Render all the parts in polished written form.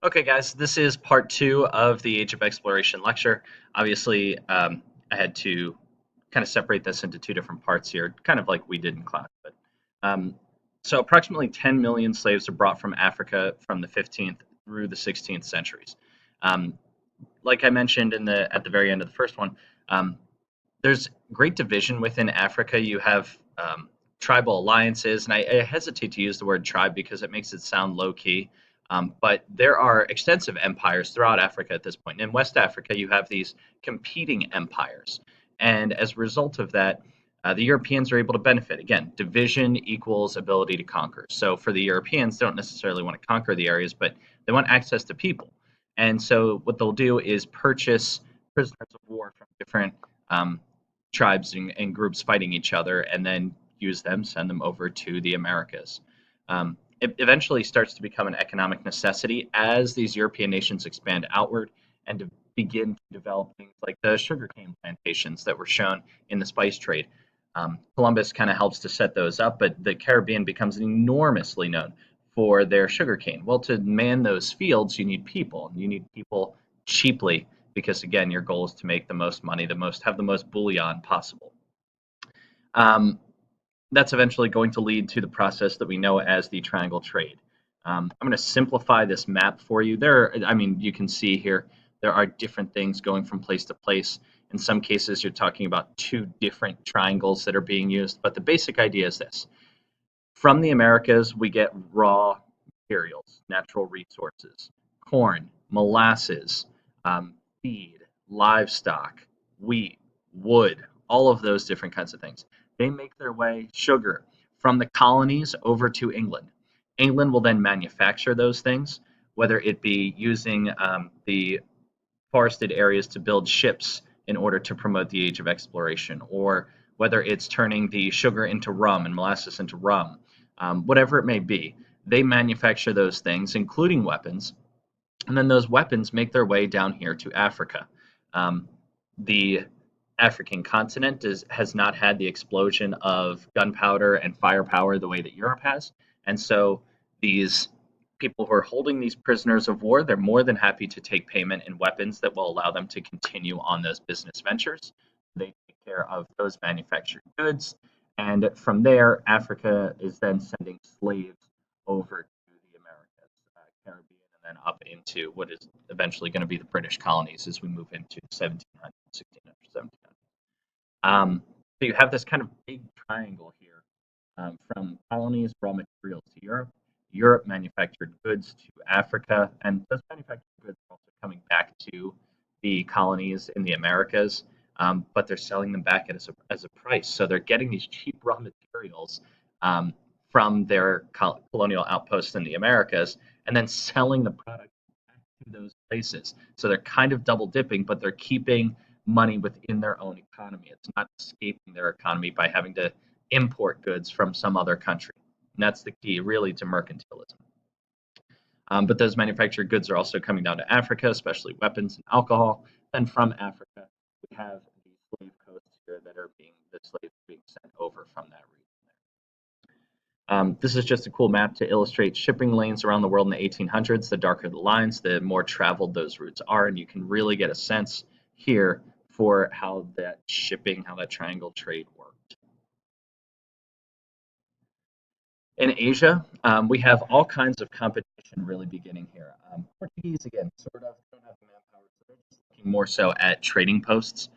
Okay, guys, this is part two of the Age of Exploration lecture. Obviously, I had to kind of separate this into two different parts here, kind of like we did in class. But um, so, approximately 10 million slaves are brought from Africa from the 15th through the 16th centuries. Um, like I mentioned at the very end of the first one, um, there's great division within Africa. You have tribal alliances, and I hesitate to use the word tribe because it makes it sound low key. But there are extensive empires throughout Africa at this point. In West Africa, you have these competing empires. And as a result of that, the Europeans are able to benefit. Again, division equals ability to conquer. So for the Europeans, they don't necessarily want to conquer the areas, but they want access to people. And so what they'll do is purchase prisoners of war from different um, tribes and groups fighting each other, and then use them, send them over to the Americas. It eventually starts to become an economic necessity as these European nations expand outward and to begin to develop things like the sugarcane plantations that were shown in the spice trade. Columbus kind of helps to set those up, but the Caribbean becomes enormously known for their sugarcane. Well, to man those fields, you need people. You need people cheaply because again, your goal is to make the most money, have the most bullion possible. Um, that's eventually going to lead to the process that we know as the triangle trade. I'm going to simplify this map for you. You can see here there are different things going from place to place. In some cases, you're talking about two different triangles that are being used, but the basic idea is this. From the Americas, we get raw materials, natural resources, corn, molasses, feed, livestock, wheat, wood, all of those different kinds of things. They make their way, sugar, from the colonies over to England. England will then manufacture those things, whether it be using the forested areas to build ships in order to promote the age of exploration, or whether it's turning the sugar into rum and molasses into rum, whatever it may be. They manufacture those things, including weapons, and then those weapons make their way down here to Africa. The African continent has not had the explosion of gunpowder and firepower the way that Europe has, and so these people who are holding these prisoners of war, they're more than happy to take payment in weapons that will allow them to continue on those business ventures. They take care of those manufactured goods, and from there, Africa is then sending slaves over to the Americas, Caribbean, and then up into what is eventually going to be the British colonies as we move into 1700s, 1600s, 1700s. So you have this kind of big triangle here from colonies, raw materials to Europe, Europe manufactured goods to Africa, and those manufactured goods are also coming back to the colonies in the Americas, but they're selling them back as a price. So they're getting these cheap raw materials um, from their colonial outposts in the Americas and then selling the product back to those places. So they're kind of double dipping, but they're keeping money within their own economy. It's not escaping their economy by having to import goods from some other country. And that's the key, really, to mercantilism. But those manufactured goods are also coming down to Africa, especially weapons and alcohol. Then from Africa, we have the slave coasts here that are the slaves being sent over from that region. This is just a cool map to illustrate shipping lanes around the world in the 1800s. The darker the lines, the more traveled those routes are, and you can really get a sense here for how that shipping, how that triangle trade worked. In Asia, we have all kinds of competition really beginning here. Portuguese, again, sort of don't have the manpower, so they're just looking more so at trading posts.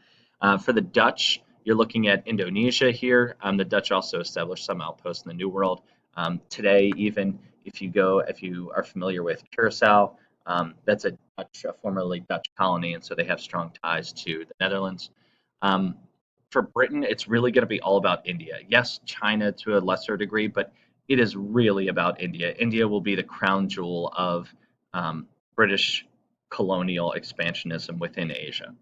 For the Dutch, you're looking at Indonesia here. The Dutch also established some outposts in the New World. Today, even if you are familiar with Curacao, that's a formerly Dutch colony, and so they have strong ties to the Netherlands. Um, for Britain, it's really going to be all about India. Yes, China to a lesser degree, but it is really about India. India will be the crown jewel of British colonial expansionism within Asia.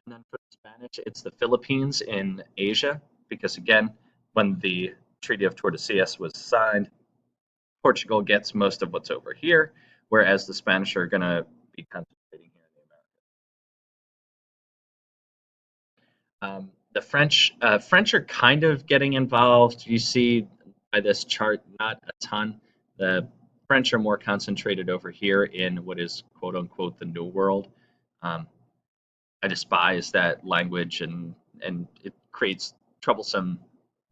And then for the Spanish, it's the Philippines in Asia, because again, when the Treaty of Tordesillas was signed, Portugal gets most of what's over here, whereas the Spanish are going to be concentrating here in the Americas. The French are kind of getting involved. You see by this chart, not a ton. The French are more concentrated over here in what is quote unquote the New World. Um, I despise that language, and it creates troublesome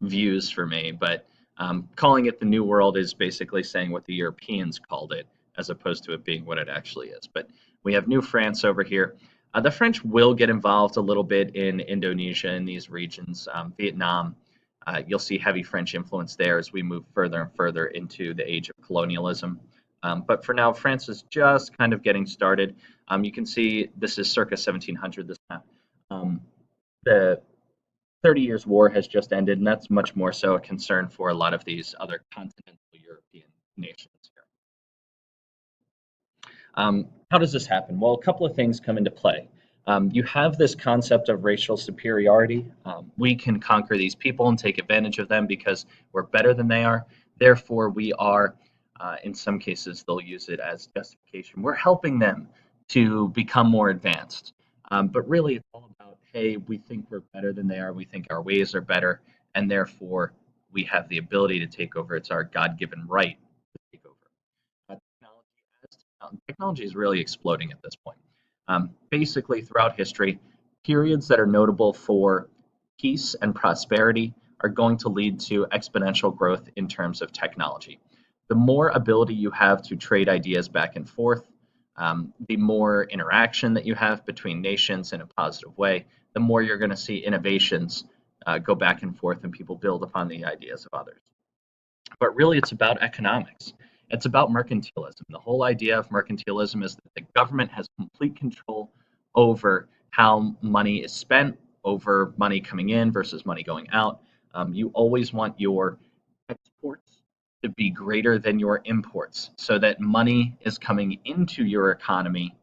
views for me. But calling it the New World is basically saying what the Europeans called it, as opposed to it being what it actually is. But we have New France over here. The French will get involved a little bit in Indonesia and these regions, Vietnam. You'll see heavy French influence there as we move further and further into the age of colonialism. But for now, France is just kind of getting started. You can see this is circa 1700 this time. Um, the 30 Years' War has just ended, and that's much more so a concern for a lot of these other continental European nations here. How does this happen? Well, a couple of things come into play. You have this concept of racial superiority. We can conquer these people and take advantage of them because we're better than they are. Therefore, we are, in some cases, they'll use it as justification. We're helping them to become more advanced. But really, it's all about, hey, we think we're better than they are. We think our ways are better. And therefore, we have the ability to take over. It's our God given right to take over. Technology is really exploding at this point. Basically, throughout history, periods that are notable for peace and prosperity are going to lead to exponential growth in terms of technology. The more ability you have to trade ideas back and forth, the more interaction that you have between nations in a positive way, the more you're going to see innovations go back and forth and people build upon the ideas of others. But really, it's about economics. It's about mercantilism. The whole idea of mercantilism is that the government has complete control over how money is spent, over money coming in versus money going out. You always want your exports to be greater than your imports so that money is coming into your economy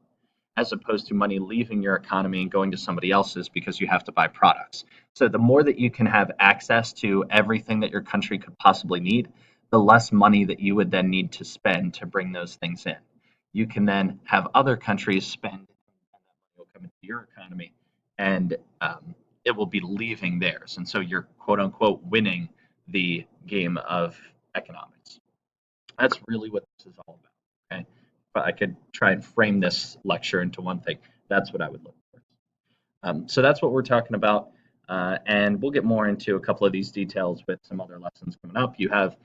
as opposed to money leaving your economy and going to somebody else's because you have to buy products. So the more that you can have access to everything that your country could possibly need, the less money that you would then need to spend to bring those things in. You can then have other countries spend, and that money will come into your economy, and it will be leaving theirs. And so you're quote unquote winning the game of economics. That's really what this is all about. Okay, but I could try and frame this lecture into one thing. That's what I would look for. So that's what we're talking about, and we'll get more into a couple of these details with some other lessons coming up. You have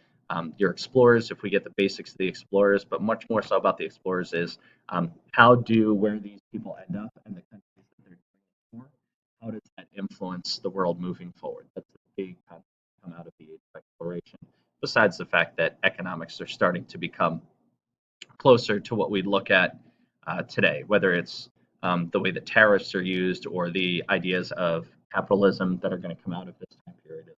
your explorers, if we get the basics of the explorers, but much more so about the explorers is where these people end up and the countries that they're doing it for, how does that influence the world moving forward? That's the big concept come out of the age of exploration. Besides the fact that economics are starting to become closer to what we look at today, whether it's the way that tariffs are used or the ideas of capitalism that are going to come out of this time period.